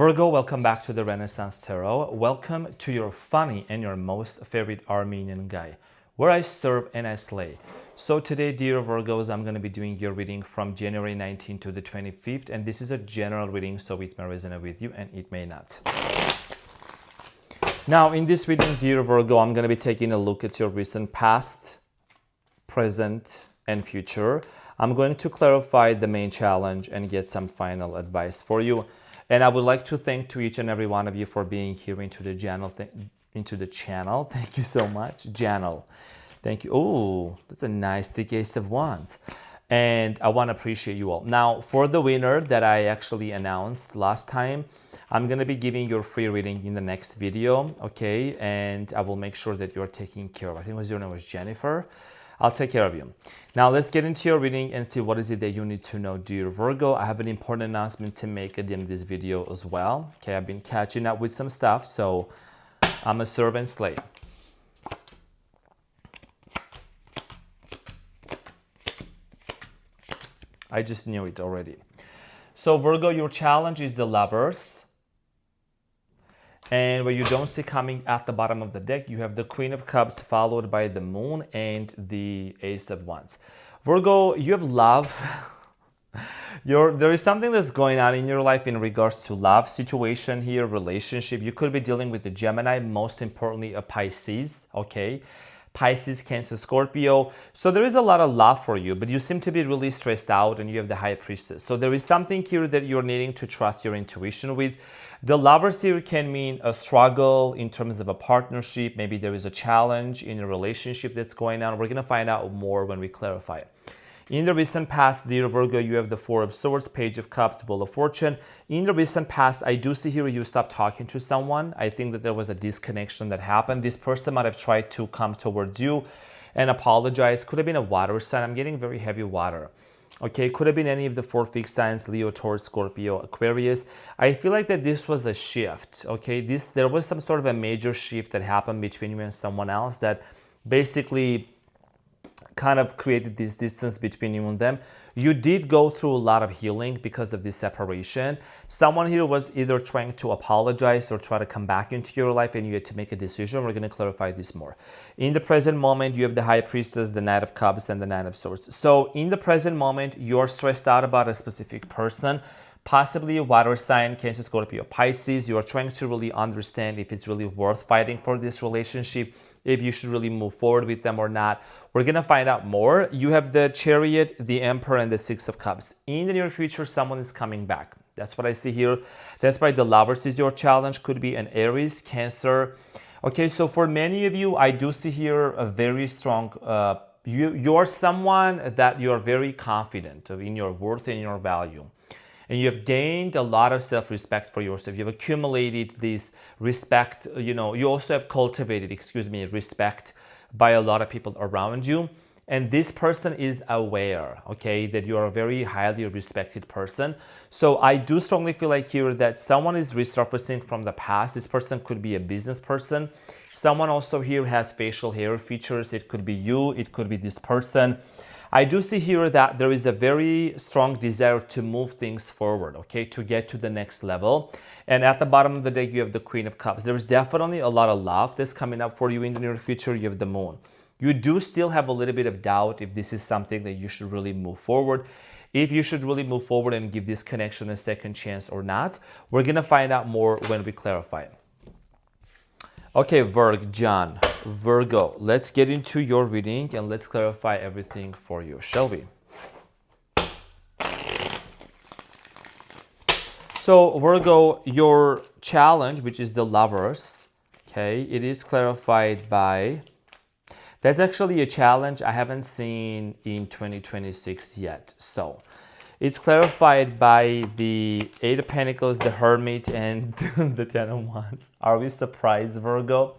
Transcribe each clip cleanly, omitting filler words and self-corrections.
Virgo, welcome back to the Renaissance Tarot. Welcome to your funny and your most favorite Armenian guy, where I serve and I slay. So today, dear Virgos, I'm going to be doing your reading from January 19th to the 25th, and this is a general reading, so it may resonate with you and it may not. Now, in this reading, dear Virgo, I'm going to be taking a look at your recent past, present, and future. I'm going to clarify the main challenge and get some final advice for you. And I would like to thank to each and every one of you for being here into the channel. Thank you so much. Channel. Thank you. Oh, that's a nice thick Ace of Wands. And I want to appreciate you all. Now, for the winner that I actually announced last time, I'm going to be giving your free reading in the next video, okay? And I will make sure that you're taken care of. I think your name was Jennifer. I'll take care of you. Now let's get into your reading and see what is it that you need to know, dear Virgo. I have an important announcement to make at the end of this video as well. Okay, I've been catching up with some stuff, so I'm a servant slave. I just knew it already. So Virgo, your challenge is the Lovers. And where you don't see coming at the bottom of the deck, you have the Queen of Cups followed by the Moon and the Ace of Wands. Virgo, you have love. There is something that's going on in your life in regards to love situation here, relationship. You could be dealing with the Gemini, most importantly a Pisces, okay? Pisces, Cancer, Scorpio. So there is a lot of love for you, but you seem to be really stressed out and you have the High Priestess. So there is something here that you're needing to trust your intuition with. The Lovers here can mean a struggle in terms of a partnership. Maybe there is a challenge in a relationship that's going on. We're going to find out more when we clarify it. In the recent past, dear Virgo, you have the Four of Swords, Page of Cups, Wheel of Fortune. In the recent past, I do see here you stopped talking to someone. I think that there was a disconnection that happened. This person might have tried to come towards you and apologize. Could have been a water sign. I'm getting very heavy water. Okay, could have been any of the four fixed signs, Leo, Taurus, Scorpio, Aquarius. I feel like that this was a shift, okay? There was some sort of a major shift that happened between you and someone else that basically kind of created this distance between you and them. You did go through a lot of healing because of this separation. Someone here was either trying to apologize or try to come back into your life and you had to make a decision. We're going to clarify this more. In the present moment, you have the High Priestess, the Knight of Cups, and the Nine of Swords. So in the present moment, you're stressed out about a specific person, possibly a water sign, Cancer, Scorpio, Pisces. You are trying to really understand if it's really worth fighting for this relationship, if you should really move forward with them or not. We're going to find out more. You have the Chariot, the Emperor, and the Six of Cups. In the near future, someone is coming back. That's what I see here. That's why the Lovers is your challenge. Could be an Aries, Cancer. Okay, so for many of you, I do see here a very strong, you're someone that you're very confident in your worth and your value. And you have gained a lot of self-respect for yourself. You've accumulated this respect, you also have cultivated, respect by a lot of people around you. And this person is aware, okay, that you are a very highly respected person. So I do strongly feel like here that someone is resurfacing from the past. This person could be a business person. Someone also here has facial hair features. It could be you, it could be this person. I do see here that there is a very strong desire to move things forward, okay, to get to the next level. And at the bottom of the deck, you have the Queen of Cups. There is definitely a lot of love that's coming up for you in the near future. You have the Moon. You do still have a little bit of doubt if this is something that you should really move forward, if you should really move forward and give this connection a second chance or not. We're going to find out more when we clarify it. Okay, Virgo, let's get into your reading and let's clarify everything for you, shall we? So, Virgo, your challenge, which is the Lovers, okay, it is clarified by, that's actually a challenge I haven't seen in 2026 yet. So, it's clarified by the Eight of Pentacles, the Hermit, and the Ten of Wands. Are we surprised, Virgo,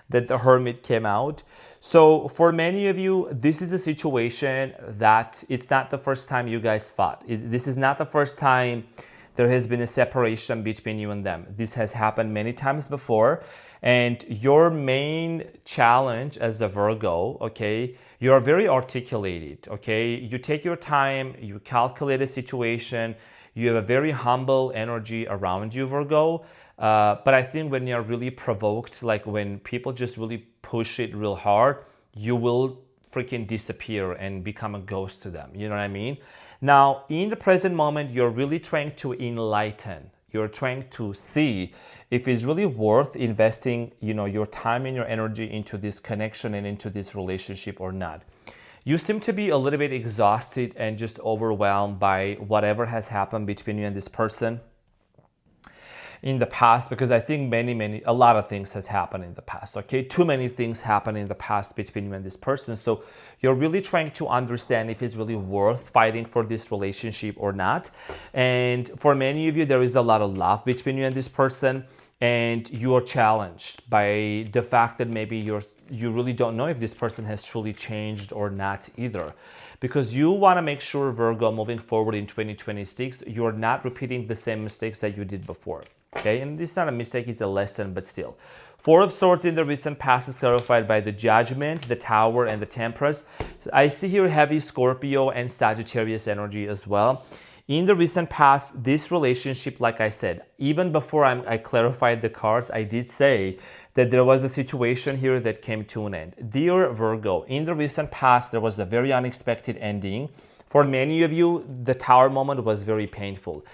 that the Hermit came out? So for many of you, this is a situation that it's not the first time you guys fought. This is not the first time there has been a separation between you and them. This has happened many times before. And your main challenge as a Virgo, okay, you are very articulated, okay? You take your time, you calculate a situation, You have a very humble energy around you, Virgo. But I think when you're really provoked, like when people just really push it real hard, you will freaking disappear and become a ghost to them. You know what I mean? Now, in the present moment, you're really trying to enlighten. You're trying to see if it's really worth investing, your time and your energy into this connection and into this relationship or not. You seem to be a little bit exhausted and just overwhelmed by whatever has happened between you and this person in the past, because I think a lot of things has happened in the past, okay? Too many things happened in the past between you and this person. So you're really trying to understand if it's really worth fighting for this relationship or not. And for many of you, there is a lot of love between you and this person, and you are challenged by the fact that maybe you really don't know if this person has truly changed or not either. Because you want to make sure, Virgo, moving forward in 2026, you're not repeating the same mistakes that you did before. Okay, and this is not a mistake, it's a lesson, but still. Four of Swords in the recent past is clarified by the Judgment, the Tower, and the Temperance. I see here heavy Scorpio and Sagittarius energy as well. In the recent past, this relationship, like I said, even before I clarified the cards, I did say that there was a situation here that came to an end. Dear Virgo, in the recent past, there was a very unexpected ending. For many of you, the Tower moment was very painful.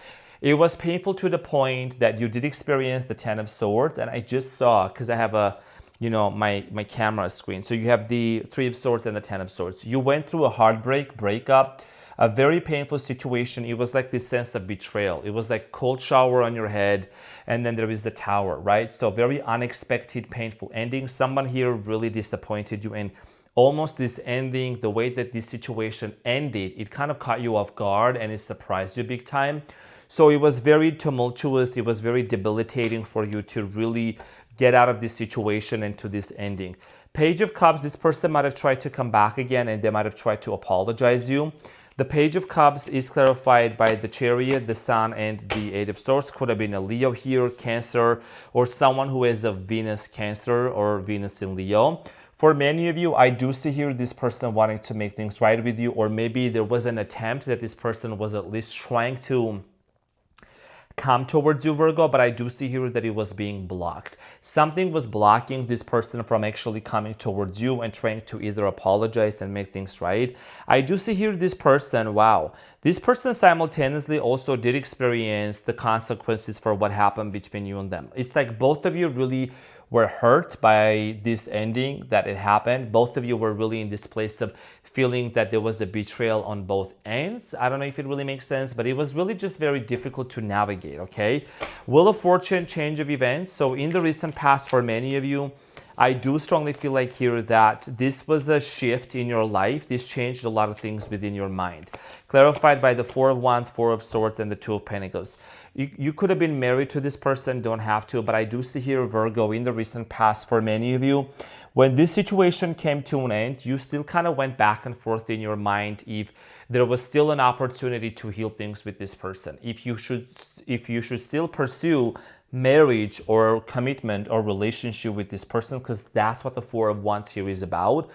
It was painful to the point that you did experience the Ten of Swords, and I just saw, because I have my camera screen. So you have the Three of Swords and the Ten of Swords. You went through a heartbreak, breakup, a very painful situation. It was like this sense of betrayal. It was like cold shower on your head, and then there is the Tower, right? So very unexpected, painful ending. Someone here really disappointed you, and almost this ending, the way that this situation ended, it kind of caught you off guard and it surprised you big time. So it was very tumultuous. It was very debilitating for you to really get out of this situation and to this ending. Page of Cups, this person might have tried to come back again, and they might have tried to apologize you. The Page of Cups is clarified by the Chariot, the Sun, and the Eight of Swords. Could have been a Leo here, Cancer, or someone who has a Venus Cancer or Venus in Leo. For many of you, I do see here this person wanting to make things right with you, or maybe there was an attempt that this person was at least trying to come towards you, Virgo, but I do see here that it was being blocked. Something was blocking this person from actually coming towards you and trying to either apologize and make things right. I do see here this person, wow, this person simultaneously also did experience the consequences for what happened between you and them. It's like both of you really were hurt by this ending that it happened. Both of you were really in this place of feeling that there was a betrayal on both ends. I don't know if it really makes sense, but it was really just very difficult to navigate, okay? Wheel of Fortune, change of events. So in the recent past, for many of you, I do strongly feel like here that this was a shift in your life. This changed a lot of things within your mind. Clarified by the Four of Wands, Four of Swords, and the Two of Pentacles. You could have been married to this person, don't have to, but I do see here, Virgo, in the recent past, for many of you, when this situation came to an end, you still kind of went back and forth in your mind if there was still an opportunity to heal things with this person. If you should still pursue marriage or commitment or relationship with this person, because that's what the Four of Wands here is about.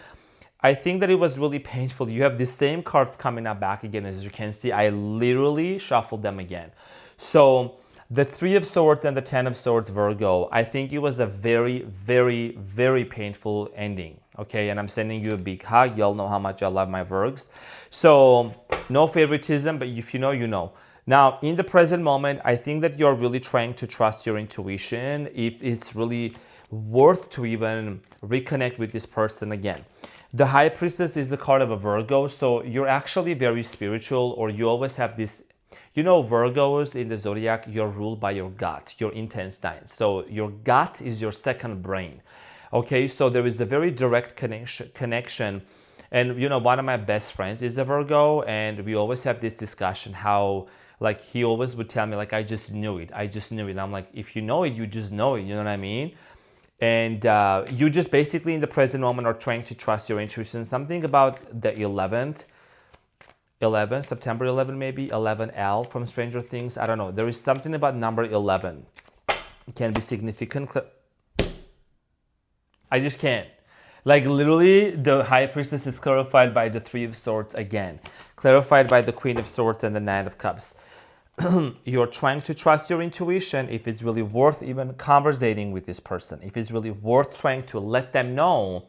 I think that it was really painful. You have the same cards coming up back again. As you can see, I literally shuffled them again. So the Three of Swords and the Ten of Swords, Virgo, I think it was a very, very, very painful ending. Okay, and I'm sending you a big hug. Y'all know how much I love my Virgs. So no favoritism, but if you know, you know. Now, in the present moment, I think that you're really trying to trust your intuition, if it's really worth to even reconnect with this person again. The High Priestess is the card of a Virgo, so you're actually very spiritual, or you always have this, Virgos in the zodiac, you're ruled by your gut, your intense nine. So your gut is your second brain. Okay, so there is a very direct connection. And one of my best friends is a Virgo, and we always have this discussion how, like, he always would tell me, like, I just knew it. And I'm like, if you know it, you just know it. You know what I mean? And you just basically in the present moment are trying to trust your intuition. Something about the September 11, maybe 11L from Stranger Things. I don't know. There is something about number 11. It can be significant. I just can't. Like, literally, the High Priestess is clarified by the Three of Swords again. Clarified by the Queen of Swords and the Nine of Cups. you're trying to trust your intuition, if it's really worth even conversating with this person, if it's really worth trying to let them know,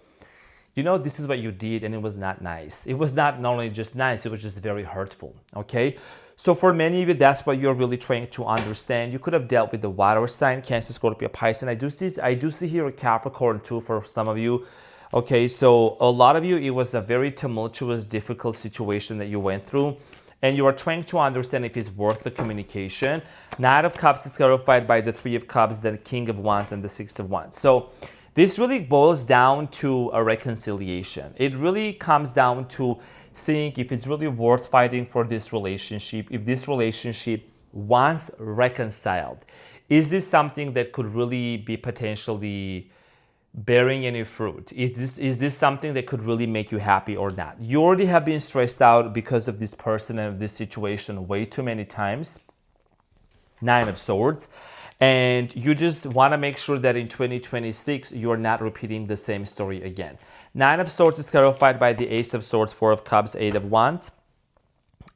this is what you did and it was not nice. It was not only just nice, it was just very hurtful, okay? So for many of you, that's what you're really trying to understand. You could have dealt with the water sign, Cancer, Scorpio, Pisces. I do see here a Capricorn too for some of you. Okay, so a lot of you, it was a very tumultuous, difficult situation that you went through, and you are trying to understand if it's worth the communication. Knight of Cups is clarified by the Three of Cups, then King of Wands, and the Six of Wands. So this really boils down to a reconciliation. It really comes down to seeing if it's really worth fighting for this relationship, if this relationship, once reconciled, is this something that could really be potentially bearing any fruit? Is this something that could really make you happy or not? You already have been stressed out because of this person and this situation way too many times. Nine of Swords. And you just want to make sure that in 2026, you're not repeating the same story again. Nine of Swords is clarified by the Ace of Swords, Four of Cups, Eight of Wands,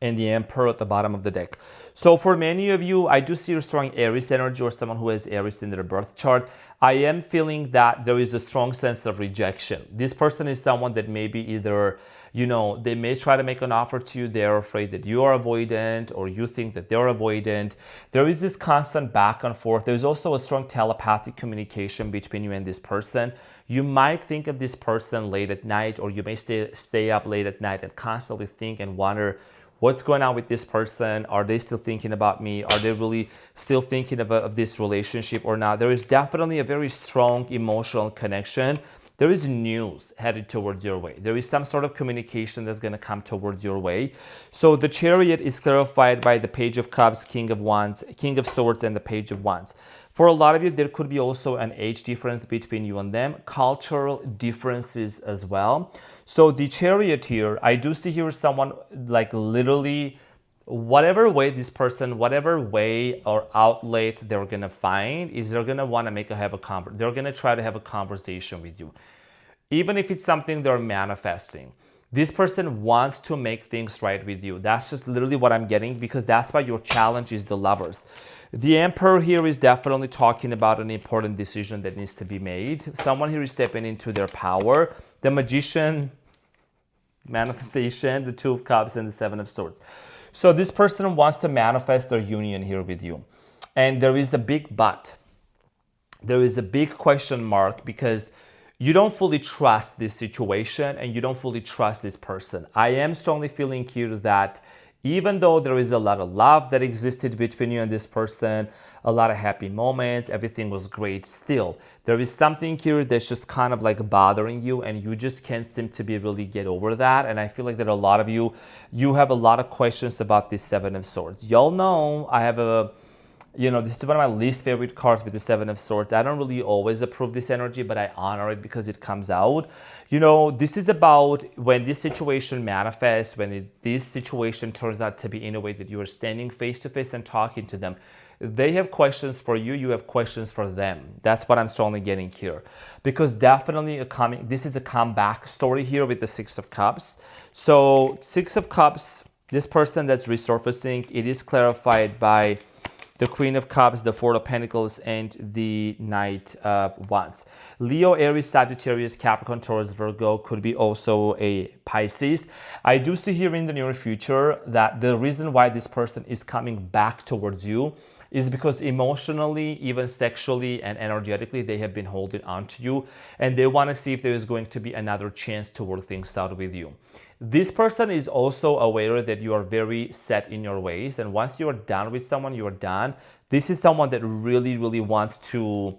and the Emperor at the bottom of the deck. So for many of you, I do see a strong Aries energy or someone who has Aries in their birth chart. I am feeling that there is a strong sense of rejection. This person is someone that maybe either, they may try to make an offer to you. They're afraid that you are avoidant or you think that they're avoidant. There is this constant back and forth. There's also a strong telepathic communication between you and this person. You might think of this person late at night, or you may stay up late at night and constantly think and wonder, what's going on with this person? Are they still thinking about me? Are they really still thinking of this relationship or not? There is definitely a very strong emotional connection. There is news headed towards your way. There is some sort of communication that's going to come towards your way. So the Chariot is clarified by the Page of Cups, King of Wands, King of Swords, and the Page of Wands. For a lot of you, there could be also an age difference between you and them, cultural differences as well. So the Chariot here, I do see here someone like literally whatever way this person, whatever way or outlet they're going to find is they're going to want to they're going to try to have a conversation with you. Even if it's something they're manifesting. This person wants to make things right with you. That's just literally what I'm getting, because that's why your challenge is the Lovers. The Emperor here is definitely talking about an important decision that needs to be made. Someone here is stepping into their power. The Magician, manifestation, the Two of Cups, and the Seven of Swords. So this person wants to manifest their union here with you. And there is a big but. There is a big question mark, because you don't fully trust this situation and you don't fully trust this person. I am strongly feeling here that even though there is a lot of love that existed between you and this person, a lot of happy moments, everything was great, still, there is something here that's just kind of like bothering you and you just can't seem to really get over that. And I feel like that a lot of you have a lot of questions about this Seven of Swords. Y'all know I have this is one of my least favorite cards with the Seven of Swords. I don't really always approve this energy, but I honor it because it comes out. This is about when this situation manifests, when this situation turns out to be in a way that you are standing face to face and talking to them. They have questions for you, you have questions for them. That's what I'm strongly getting here. Because definitely this is a comeback story here with the Six of Cups. So Six of Cups, this person that's resurfacing, it is clarified by the Queen of Cups, the Four of Pentacles, and the Knight of Wands. Leo, Aries, Sagittarius, Capricorn, Taurus, Virgo could be also a Pisces. I do see here in the near future that the reason why this person is coming back towards you is because emotionally, even sexually and energetically, they have been holding on to you and they want to see if there is going to be another chance to work things out with you. This person is also aware that you are very set in your ways, and once you are done with someone, you are done. This is someone that really wants to,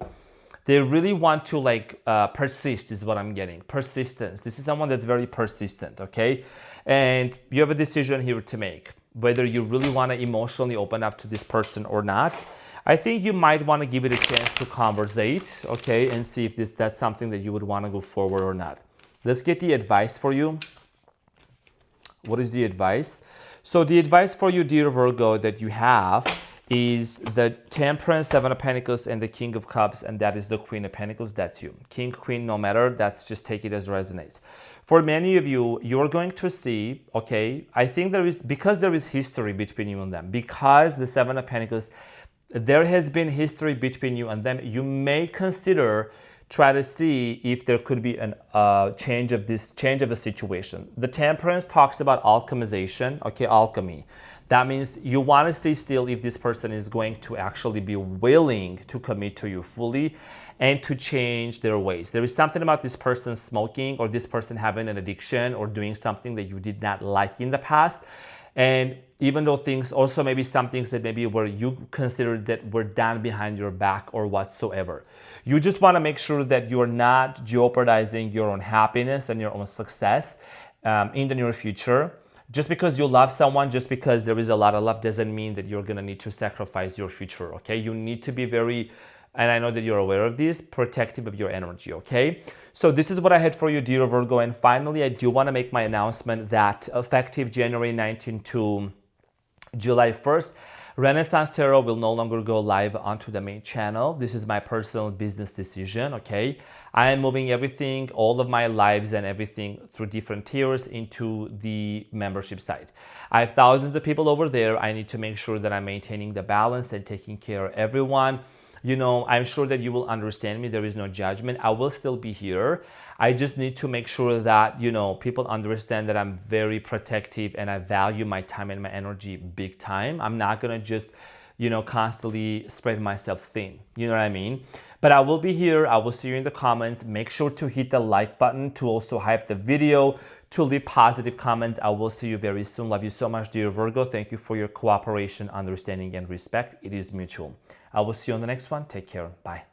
persist is what I'm getting. Persistence. This is someone that's very persistent, okay? And you have a decision here to make, whether you really want to emotionally open up to this person or not. I think you might want to give it a chance to conversate, okay, and see if that's something that you would want to go forward or not. Let's get the advice for you. What is the advice? So the advice for you, dear Virgo, that you have is the Temperance, Seven of Pentacles, and the King of Cups, and that is the Queen of Pentacles. That's you. King, Queen, no matter. That's just take it as resonates. For many of you, you're going to see, okay, I think because there is history between you and them, because the Seven of Pentacles, there has been history between you and them, you may consider try to see if there could be a change of a situation. The Temperance talks about alchemization, okay, alchemy. That means you want to stay still if this person is going to actually be willing to commit to you fully and to change their ways. There is something about this person smoking or this person having an addiction or doing something that you did not like in the past. And even though things also maybe some things that maybe where you considered that were done behind your back or whatsoever. You just want to make sure that you're not jeopardizing your own happiness and your own success in the near future. Just because you love someone, just because there is a lot of love doesn't mean that you're going to need to sacrifice your future, okay? You need to be very, and I know that you're aware of this, protective of your energy, okay? So this is what I had for you, dear Virgo. And finally, I do want to make my announcement that effective January 19 to July 1st, Renaissance Tarot will no longer go live onto the main channel. This is my personal business decision, okay? I am moving everything, all of my lives and everything through different tiers into the membership site. I have thousands of people over there. I need to make sure that I'm maintaining the balance and taking care of everyone. You know, I'm sure that you will understand me. There is no judgment. I will still be here. I just need to make sure that, you know, people understand that I'm very protective and I value my time and my energy big time. I'm not going to just, you know, constantly spread myself thin. You know what I mean? But I will be here. I will see you in the comments. Make sure to hit the like button to also hype the video, to leave positive comments. I will see you very soon. Love you so much, dear Virgo. Thank you for your cooperation, understanding, and respect. It is mutual. I will see you on the next one. Take care. Bye.